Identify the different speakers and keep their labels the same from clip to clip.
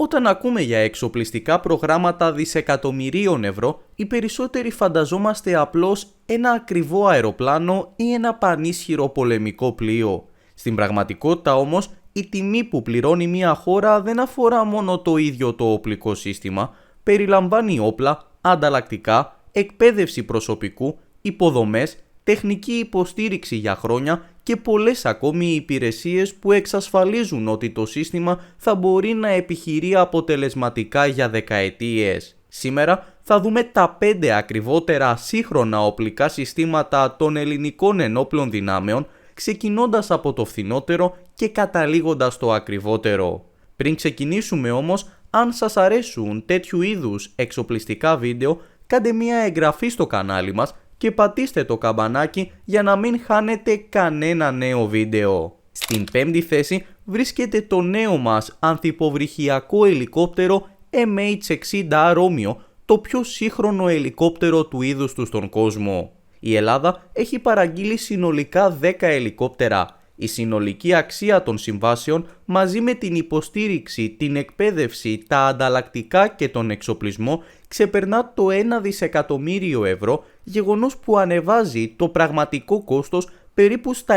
Speaker 1: Όταν ακούμε για εξοπλιστικά προγράμματα δισεκατομμυρίων ευρώ, οι περισσότεροι φανταζόμαστε απλώς ένα ακριβό αεροπλάνο ή ένα πανίσχυρο πολεμικό πλοίο. Στην πραγματικότητα όμως, η τιμή που πληρώνει μια χώρα δεν αφορά μόνο το ίδιο το οπλικό σύστημα, περιλαμβάνει όπλα, ανταλλακτικά, εκπαίδευση προσωπικού, υποδομές, τεχνική υποστήριξη για χρόνια και πολλές ακόμη υπηρεσίες που εξασφαλίζουν ότι το σύστημα θα μπορεί να επιχειρεί αποτελεσματικά για δεκαετίες. Σήμερα θα δούμε τα 5 ακριβότερα σύγχρονα οπλικά συστήματα των ελληνικών ενόπλων δυνάμεων, ξεκινώντας από το φθηνότερο και καταλήγοντας στο ακριβότερο. Πριν ξεκινήσουμε όμως, αν σας αρέσουν τέτοιου είδους εξοπλιστικά βίντεο, κάντε μια εγγραφή στο κανάλι μας και πατήστε το καμπανάκι για να μην χάνετε κανένα νέο βίντεο. Στην 5η θέση βρίσκεται το νέο μας ανθυποβρυχιακό ελικόπτερο MH-60 Romeo, το πιο σύγχρονο ελικόπτερο του είδους του στον κόσμο. Η Ελλάδα έχει παραγγείλει συνολικά 10 ελικόπτερα. Η συνολική αξία των συμβάσεων μαζί με την υποστήριξη, την εκπαίδευση, τα ανταλλακτικά και τον εξοπλισμό ξεπερνά το 1 δισεκατομμύριο ευρώ, γεγονός που ανεβάζει το πραγματικό κόστος περίπου στα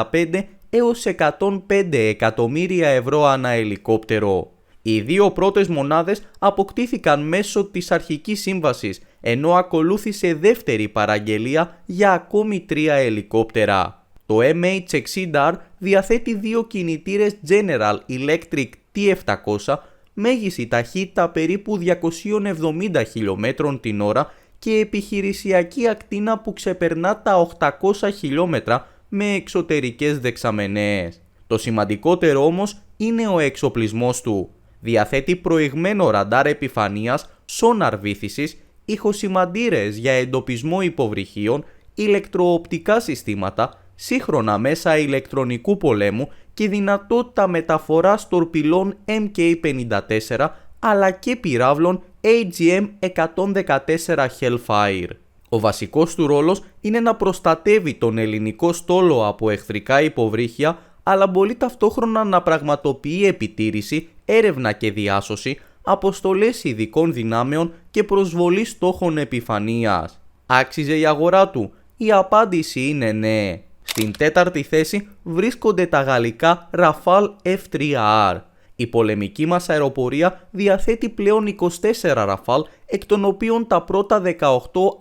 Speaker 1: 95 έως 105 εκατομμύρια ευρώ ανά ελικόπτερο. Οι δύο πρώτες μονάδες αποκτήθηκαν μέσω της αρχικής σύμβασης, ενώ ακολούθησε δεύτερη παραγγελία για ακόμη 3 ελικόπτερα. Το MH-60R διαθέτει δύο κινητήρες General Electric T700, μέγιστη ταχύτητα περίπου 270 χιλιόμετρων την ώρα και επιχειρησιακή ακτίνα που ξεπερνά τα 800 χιλιόμετρα με εξωτερικές δεξαμενές. Το σημαντικότερο όμως είναι ο εξοπλισμός του. Διαθέτει προηγμένο ραντάρ επιφανείας, σόναρ βύθισης, ηχοσημαντήρες για εντοπισμό υποβρυχίων, ηλεκτροοπτικά συστήματα, σύγχρονα μέσα ηλεκτρονικού πολέμου και δυνατότητα μεταφοράς τορπιλών MK54 αλλά και πυράβλων AGM-114 Hellfire. Ο βασικός του ρόλος είναι να προστατεύει τον ελληνικό στόλο από εχθρικά υποβρύχια, αλλά μπορεί ταυτόχρονα να πραγματοποιεί επιτήρηση, έρευνα και διάσωση, αποστολές ειδικών δυνάμεων και προσβολή στόχων επιφανείας. Άξιζε η αγορά του? Η απάντηση είναι ναι. Στην 4η θέση βρίσκονται τα γαλλικά Rafale F3R. Η πολεμική μας αεροπορία διαθέτει πλέον 24 Rafale, εκ των οποίων τα πρώτα 18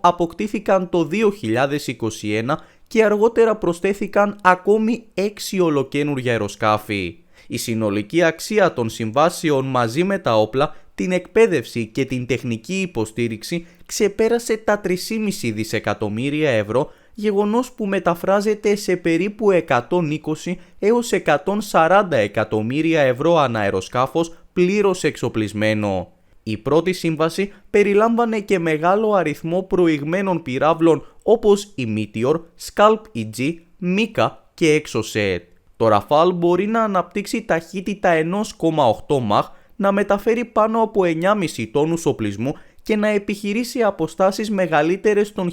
Speaker 1: αποκτήθηκαν το 2021 και αργότερα προσθέθηκαν ακόμη 6 ολοκαίνουργια αεροσκάφη. Η συνολική αξία των συμβάσεων μαζί με τα όπλα, την εκπαίδευση και την τεχνική υποστήριξη ξεπέρασε τα 3,5 δισεκατομμύρια ευρώ, γεγονός που μεταφράζεται σε περίπου 120 έως 140 εκατομμύρια ευρώ ανά αεροσκάφος πλήρως εξοπλισμένο. Η πρώτη σύμβαση περιλάμβανε και μεγάλο αριθμό προηγμένων πυράβλων όπως η Meteor, Scalp EG, Mika και Exocet. Το Rafale μπορεί να αναπτύξει ταχύτητα 1,8 Mach, να μεταφέρει πάνω από 9,5 τόνους οπλισμού και να επιχειρήσει αποστάσεις μεγαλύτερες των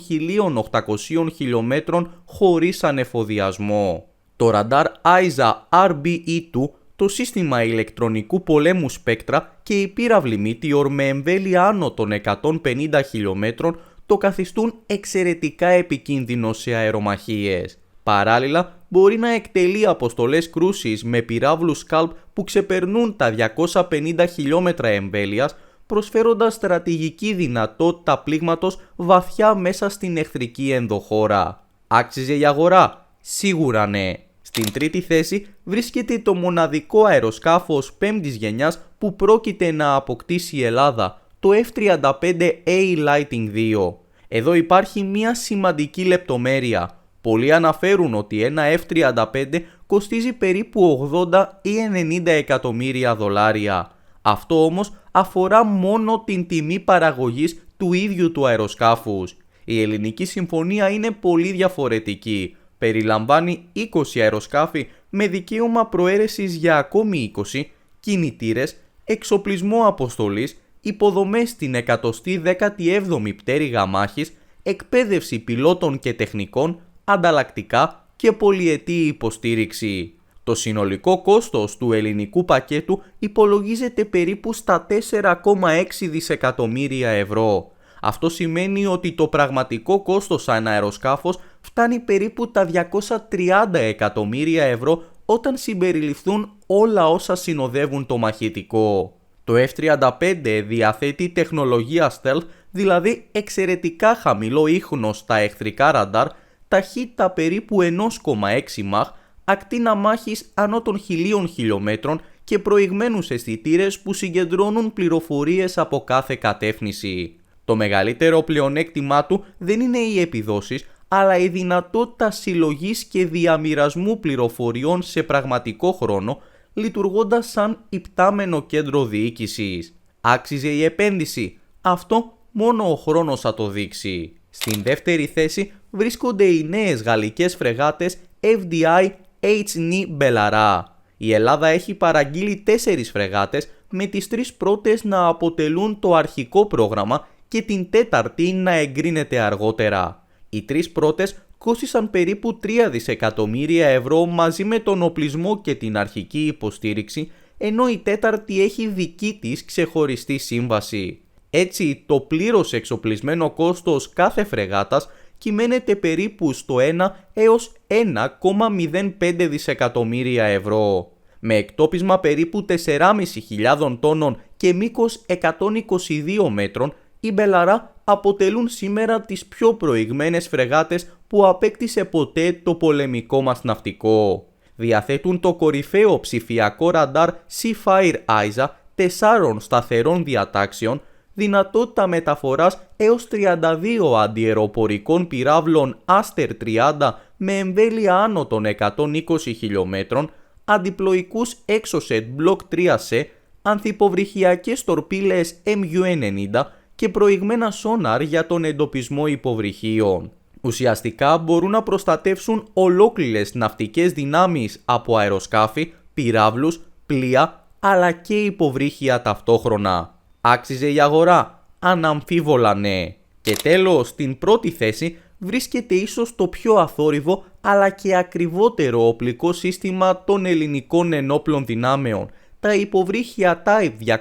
Speaker 1: 1.800 χιλιόμετρων χωρίς ανεφοδιασμό. Το ραντάρ AISA RBE2, το σύστημα ηλεκτρονικού πολέμου Spectra και η πύραυλη Meteor με εμβέλεια άνω των 150 χιλιόμετρων το καθιστούν εξαιρετικά επικίνδυνο σε αερομαχίες. Παράλληλα, μπορεί να εκτελεί αποστολές κρούσης με πυράβλους Scalp που ξεπερνούν τα 250 χιλιόμετρα εμβέλειας, προσφέροντας στρατηγική δυνατότητα πλήγματος βαθιά μέσα στην εχθρική ενδοχώρα. Άξιζε η αγορά? Σίγουρα ναι. Στην 3η θέση βρίσκεται το μοναδικό αεροσκάφος 5ης γενιάς που πρόκειται να αποκτήσει η Ελλάδα, το F-35A Lightning II. Εδώ υπάρχει μια σημαντική λεπτομέρεια. Πολλοί αναφέρουν ότι ένα F-35 κοστίζει περίπου 80 ή 90 εκατομμύρια δολάρια. Αυτό όμως αφορά μόνο την τιμή παραγωγής του ίδιου του αεροσκάφους. Η ελληνική συμφωνία είναι πολύ διαφορετική. Περιλαμβάνει 20 αεροσκάφη με δικαίωμα προαίρεσης για ακόμη 20, κινητήρες, εξοπλισμό αποστολής, υποδομές στην 117η πτέρυγα μάχης, εκπαίδευση πιλότων και τεχνικών, ανταλλακτικά και πολυετή υποστήριξη. Το συνολικό κόστος του ελληνικού πακέτου υπολογίζεται περίπου στα 4,6 δισεκατομμύρια ευρώ. Αυτό σημαίνει ότι το πραγματικό κόστος ανά αεροσκάφος φτάνει περίπου τα 230 εκατομμύρια ευρώ όταν συμπεριληφθούν όλα όσα συνοδεύουν το μαχητικό. Το F-35 διαθέτει τεχνολογία stealth, δηλαδή εξαιρετικά χαμηλό ίχνος στα εχθρικά ραντάρ, ταχύτητα περίπου 1,6 μαχ, ακτίνα μάχης άνω των 1.000 χιλιόμετρων και προηγμένους αισθητήρες που συγκεντρώνουν πληροφορίες από κάθε κατεύθυνση. Το μεγαλύτερο πλεονέκτημά του δεν είναι οι επιδόσεις, αλλά η δυνατότητα συλλογής και διαμοιρασμού πληροφοριών σε πραγματικό χρόνο, λειτουργώντας σαν υπτάμενο κέντρο διοίκησης. Άξιζε η επένδυση? Αυτό μόνο ο χρόνος θα το δείξει. Στην δεύτερη θέση βρίσκονται οι νέες γαλλικές φρεγάτες FDI HN Bellara. Η Ελλάδα έχει παραγγείλει 4 φρεγάτες, με τις 3 πρώτες να αποτελούν το αρχικό πρόγραμμα και την 4η να εγκρίνεται αργότερα. Οι 3 πρώτες κόστησαν περίπου 3 δισεκατομμύρια ευρώ μαζί με τον οπλισμό και την αρχική υποστήριξη, ενώ η 4η έχει δική της ξεχωριστή σύμβαση. Έτσι, το πλήρως εξοπλισμένο κόστος κάθε φρεγάτας κυμαίνεται περίπου στο 1 έως 1,05 δισεκατομμύρια ευρώ. Με εκτόπισμα περίπου 4.500 τόνων και μήκος 122 μέτρων, οι Μπελαρά αποτελούν σήμερα τις πιο προηγμένες φρεγάτες που απέκτησε ποτέ το πολεμικό μας ναυτικό. Διαθέτουν το κορυφαίο ψηφιακό ραντάρ Seafire ISA 4 σταθερών διατάξεων, δυνατότητα μεταφοράς έως 32 αντιεροπορικών πυράβλων Aster 30 με εμβέλεια άνω των 120 χιλιόμετρων, αντιπλοϊκούς Exocet Block 3C, ανθυποβρυχιακές τορπίλες MU-90 και προηγμένα σόναρ για τον εντοπισμό υποβρυχίων. Ουσιαστικά μπορούν να προστατεύσουν ολόκληρες ναυτικές δυνάμεις από αεροσκάφη, πυράβλους, πλοία αλλά και υποβρύχια ταυτόχρονα. Άξιζε η αγορά? Αναμφίβολα ναι. Και τέλος, στην πρώτη θέση βρίσκεται ίσως το πιο αθόρυβο αλλά και ακριβότερο οπλικό σύστημα των ελληνικών ενόπλων δυνάμεων, τα υποβρύχια Type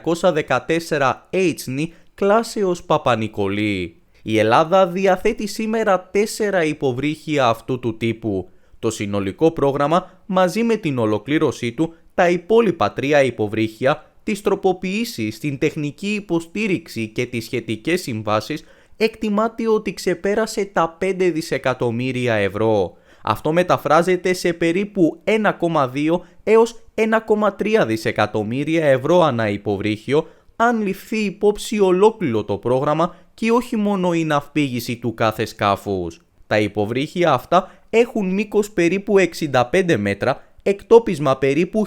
Speaker 1: 214 HN κλάσεως Παπα-Νικολή. Η Ελλάδα διαθέτει σήμερα 4 υποβρύχια αυτού του τύπου. Το συνολικό πρόγραμμα μαζί με την ολοκλήρωσή του, τα υπόλοιπα 3 υποβρύχια, τις τροποποιήσεις, την τεχνική υποστήριξη και τις σχετικές συμβάσεις, εκτιμάται ότι ξεπέρασε τα 5 δισεκατομμύρια ευρώ. Αυτό μεταφράζεται σε περίπου 1,2 έως 1,3 δισεκατομμύρια ευρώ ανά υποβρύχιο, αν ληφθεί υπόψη ολόκληρο το πρόγραμμα και όχι μόνο η ναυπήγηση του κάθε σκάφους. Τα υποβρύχια αυτά έχουν μήκος περίπου 65 μέτρα, εκτόπισμα περίπου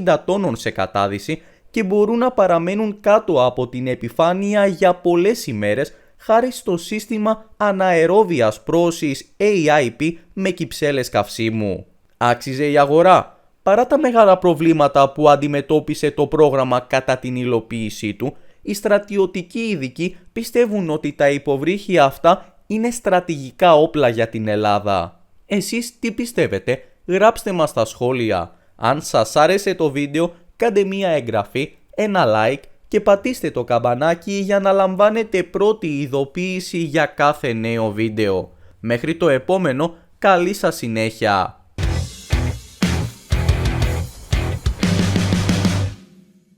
Speaker 1: 1.860 τόνων σε κατάδυση και μπορούν να παραμένουν κάτω από την επιφάνεια για πολλές ημέρες χάρη στο σύστημα αναερόβιας πρόωσης AIP με κυψέλες καυσίμου. Άξιζε η αγορά? Παρά τα μεγάλα προβλήματα που αντιμετώπισε το πρόγραμμα κατά την υλοποίησή του, οι στρατιωτικοί ειδικοί πιστεύουν ότι τα υποβρύχια αυτά είναι στρατηγικά όπλα για την Ελλάδα. Εσείς τι πιστεύετε? Γράψτε μας στα σχόλια. Αν σας άρεσε το βίντεο, κάντε μία εγγραφή, ένα like και πατήστε το καμπανάκι για να λαμβάνετε πρώτη ειδοποίηση για κάθε νέο βίντεο. Μέχρι το επόμενο, καλή σας συνέχεια!